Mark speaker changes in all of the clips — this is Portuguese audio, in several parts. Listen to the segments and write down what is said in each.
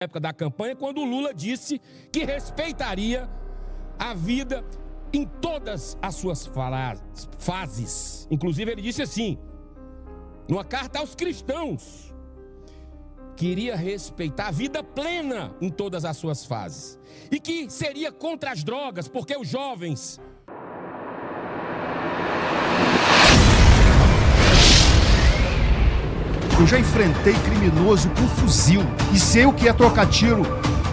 Speaker 1: época da campanha, quando o Lula disse que respeitaria a vida em todas as suas fases. Inclusive ele disse assim, numa carta aos cristãos, que iria respeitar a vida plena em todas as suas fases. E que seria contra as drogas, porque os jovens...
Speaker 2: Eu já enfrentei criminoso com fuzil e sei o que é trocar tiro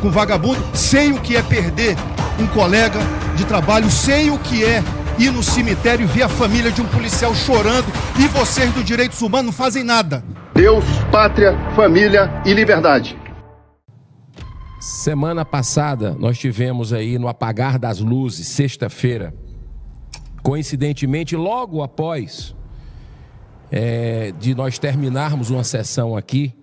Speaker 2: com vagabundo, sei o que é perder um colega de trabalho, sei o que é ir no cemitério e ver a família de um policial chorando e vocês do Direitos Humanos não fazem nada.
Speaker 3: Deus, pátria, família e liberdade.
Speaker 1: Semana passada nós tivemos aí no apagar das luzes, sexta-feira, coincidentemente logo após de nós terminarmos uma sessão aqui,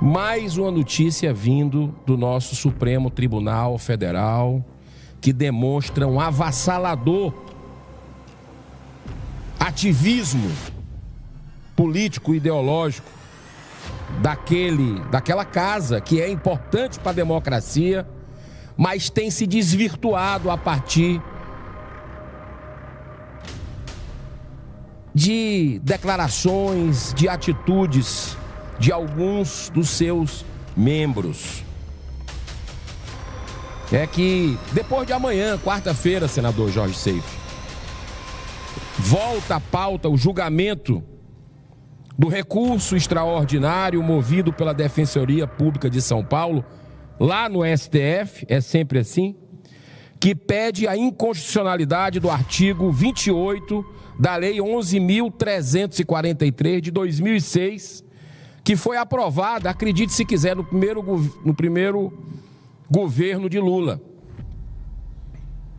Speaker 1: mais uma notícia vindo do nosso Supremo Tribunal Federal, que demonstra um avassalador ativismo político ideológico daquela casa que é importante para a democracia, mas tem se desvirtuado a partir de declarações, de atitudes de alguns dos seus membros. É que depois de amanhã, quarta-feira, senador Jorge Seife, volta à pauta o julgamento do recurso extraordinário movido pela Defensoria Pública de São Paulo, lá no STF, é sempre assim, que pede a inconstitucionalidade do artigo 28 da Lei 11.343 de 2006, que foi aprovada, acredite se quiser, no primeiro governo de Lula,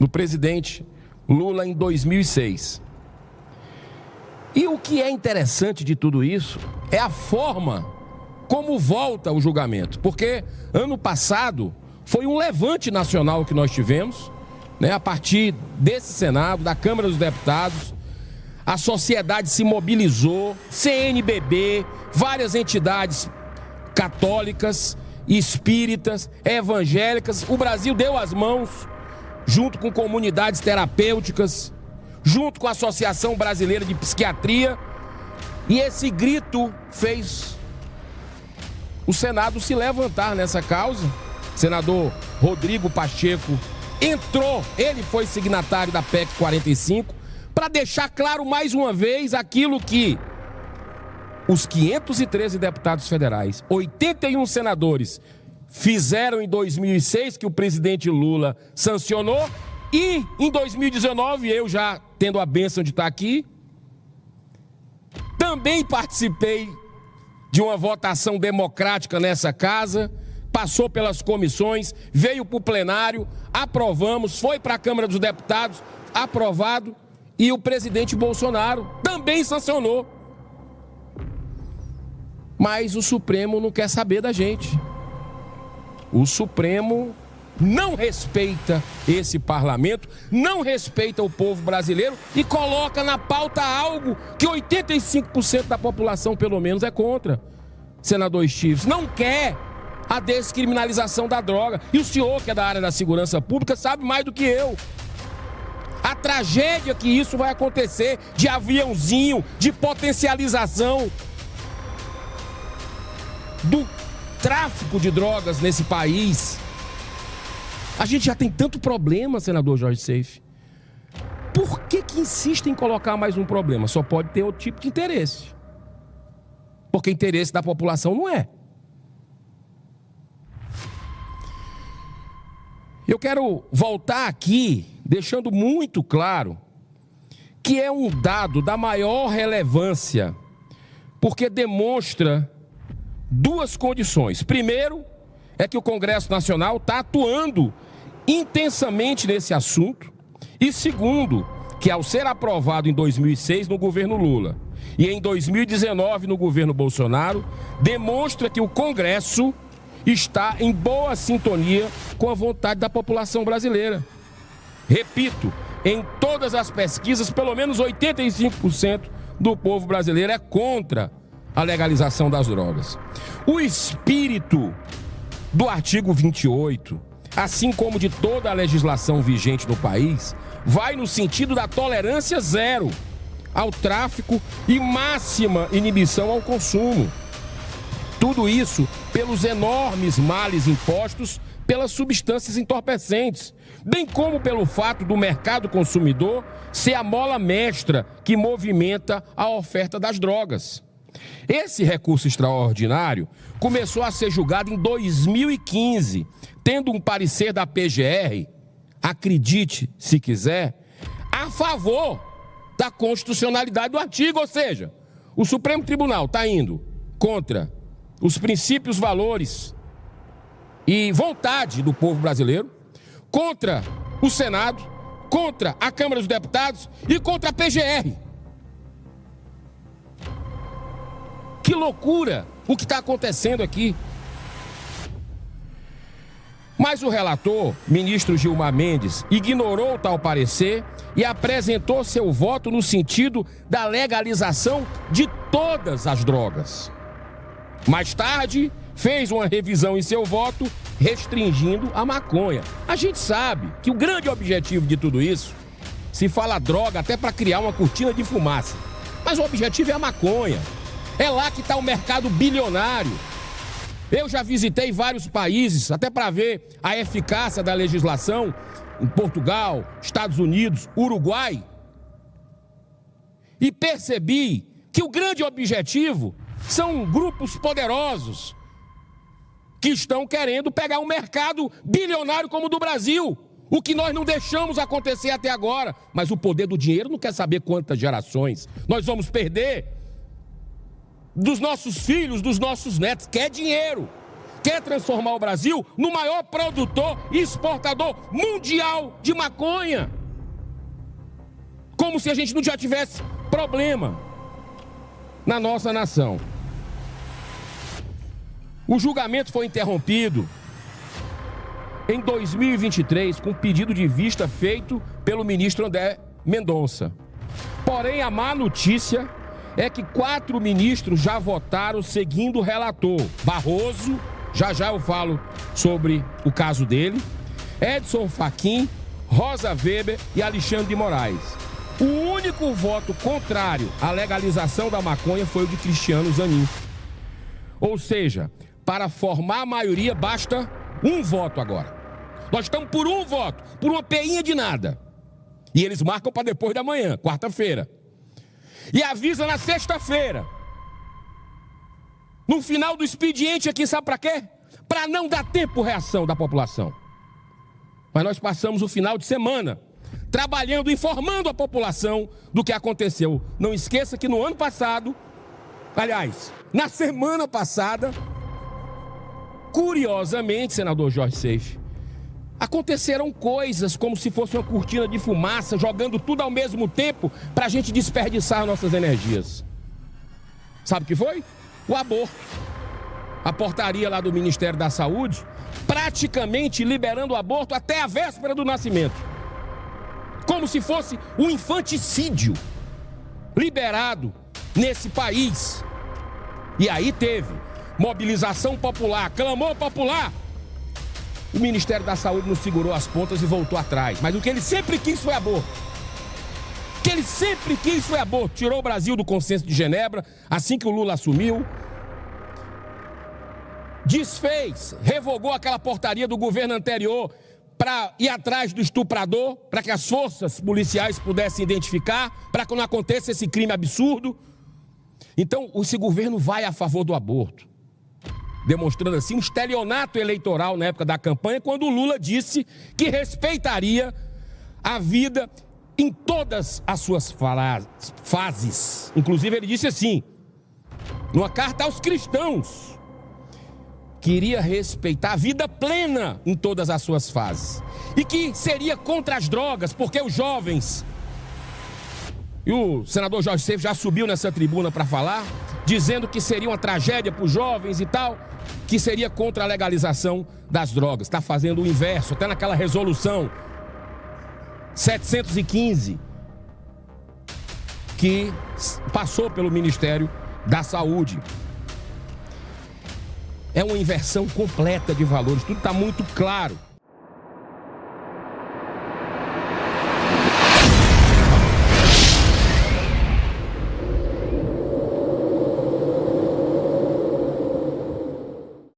Speaker 1: do presidente Lula em 2006. E o que é interessante de tudo isso é a forma como volta o julgamento, porque ano passado foi um levante nacional que nós tivemos, né, a partir desse Senado, da Câmara dos Deputados. A sociedade se mobilizou, CNBB, várias entidades católicas, espíritas, evangélicas. O Brasil deu as mãos, junto com comunidades terapêuticas, junto com a Associação Brasileira de Psiquiatria. E esse grito fez o Senado se levantar nessa causa. O senador Rodrigo Pacheco entrou, ele foi signatário da PEC 45, para deixar claro mais uma vez aquilo que os 513 deputados federais, 81 senadores fizeram em 2006, que o presidente Lula sancionou, e em 2019, eu já tendo a bênção de estar aqui, também participei de uma votação democrática nessa casa, passou pelas comissões, veio para o plenário, aprovamos, foi para a Câmara dos Deputados, aprovado, e o presidente Bolsonaro também sancionou. Mas o Supremo não quer saber da gente. O Supremo não respeita esse parlamento, não respeita o povo brasileiro e coloca na pauta algo que 85% da população, pelo menos, é contra. Senador Stives, não quer a descriminalização da droga. E o senhor, que é da área da segurança pública, sabe mais do que eu. A tragédia que isso vai acontecer, de aviãozinho, de potencialização do tráfico de drogas nesse país. A gente já tem tanto problema, senador Jorge Seife. Por que insiste em colocar mais um problema? Só pode ter outro tipo de interesse. Porque interesse da população não é. Eu quero voltar aqui deixando muito claro que é um dado da maior relevância, porque demonstra duas condições. Primeiro, é que o Congresso Nacional está atuando intensamente nesse assunto. E segundo, que ao ser aprovado em 2006 no governo Lula e em 2019 no governo Bolsonaro, demonstra que o Congresso está em boa sintonia com a vontade da população brasileira. Repito, em todas as pesquisas, pelo menos 85% do povo brasileiro é contra a legalização das drogas. O espírito do artigo 28, assim como de toda a legislação vigente no país, vai no sentido da tolerância zero ao tráfico e máxima inibição ao consumo. Tudo isso pelos enormes males impostos pelas substâncias entorpecentes, bem como pelo fato do mercado consumidor ser a mola mestra que movimenta a oferta das drogas. Esse recurso extraordinário começou a ser julgado em 2015, tendo um parecer da PGR, acredite se quiser, a favor da constitucionalidade do artigo, ou seja, o Supremo Tribunal está indo contra os princípios, valores e vontade do povo brasileiro, contra o Senado, contra a Câmara dos Deputados e contra a PGR. Que loucura o que está acontecendo aqui. Mas o relator, ministro Gilmar Mendes, ignorou tal parecer e apresentou seu voto no sentido da legalização de todas as drogas. Mais tarde, fez uma revisão em seu voto, restringindo a maconha. A gente sabe que o grande objetivo de tudo isso, se fala droga até para criar uma cortina de fumaça, mas o objetivo é a maconha. É lá que está o mercado bilionário. Eu já visitei vários países, até para ver a eficácia da legislação, em Portugal, Estados Unidos, Uruguai, e percebi que o grande objetivo são grupos poderosos que estão querendo pegar um mercado bilionário como o do Brasil, o que nós não deixamos acontecer até agora. Mas o poder do dinheiro não quer saber quantas gerações nós vamos perder dos nossos filhos, dos nossos netos. Quer dinheiro, quer transformar o Brasil no maior produtor e exportador mundial de maconha, como se a gente não já tivesse problema na nossa nação. O julgamento foi interrompido em 2023 com pedido de vista feito pelo ministro André Mendonça. Porém, a má notícia é que 4 ministros já votaram seguindo o relator. Barroso, já eu falo sobre o caso dele, Edson Fachin, Rosa Weber e Alexandre de Moraes. O único voto contrário à legalização da maconha foi o de Cristiano Zanin. Ou seja, para formar a maioria basta um voto agora. Nós estamos por um voto, por uma peinha de nada. E eles marcam para depois da manhã, quarta-feira. E avisa na sexta-feira. No final do expediente aqui, sabe para quê? Para não dar tempo de reação da população. Mas nós passamos o final de semana trabalhando, informando a população do que aconteceu. Não esqueça que no ano passado, aliás, na semana passada, curiosamente, senador Jorge Seife, aconteceram coisas como se fosse uma cortina de fumaça, jogando tudo ao mesmo tempo para a gente desperdiçar nossas energias. Sabe o que foi? O aborto. A portaria lá do Ministério da Saúde, praticamente liberando o aborto até a véspera do nascimento. Como se fosse um infanticídio liberado nesse país. E aí teve mobilização popular, clamor popular. O Ministério da Saúde não segurou as pontas e voltou atrás. Mas o que ele sempre quis foi aborto. O que ele sempre quis foi aborto. Tirou o Brasil do Consenso de Genebra, assim que o Lula assumiu. Desfez, revogou aquela portaria do governo anterior para ir atrás do estuprador, para que as forças policiais pudessem identificar, para que não aconteça esse crime absurdo. Então, esse governo vai a favor do aborto, demonstrando assim um estelionato eleitoral na época da campanha, quando o Lula disse que respeitaria a vida em todas as suas fases. Inclusive ele disse assim, numa carta aos cristãos, que iria respeitar a vida plena em todas as suas fases. E que seria contra as drogas, porque os jovens... E o senador Jorge Seife já subiu nessa tribuna para falar, dizendo que seria uma tragédia para os jovens e tal, que seria contra a legalização das drogas. Está fazendo o inverso, até naquela resolução 715, que passou pelo Ministério da Saúde. É uma inversão completa de valores, tudo está muito claro.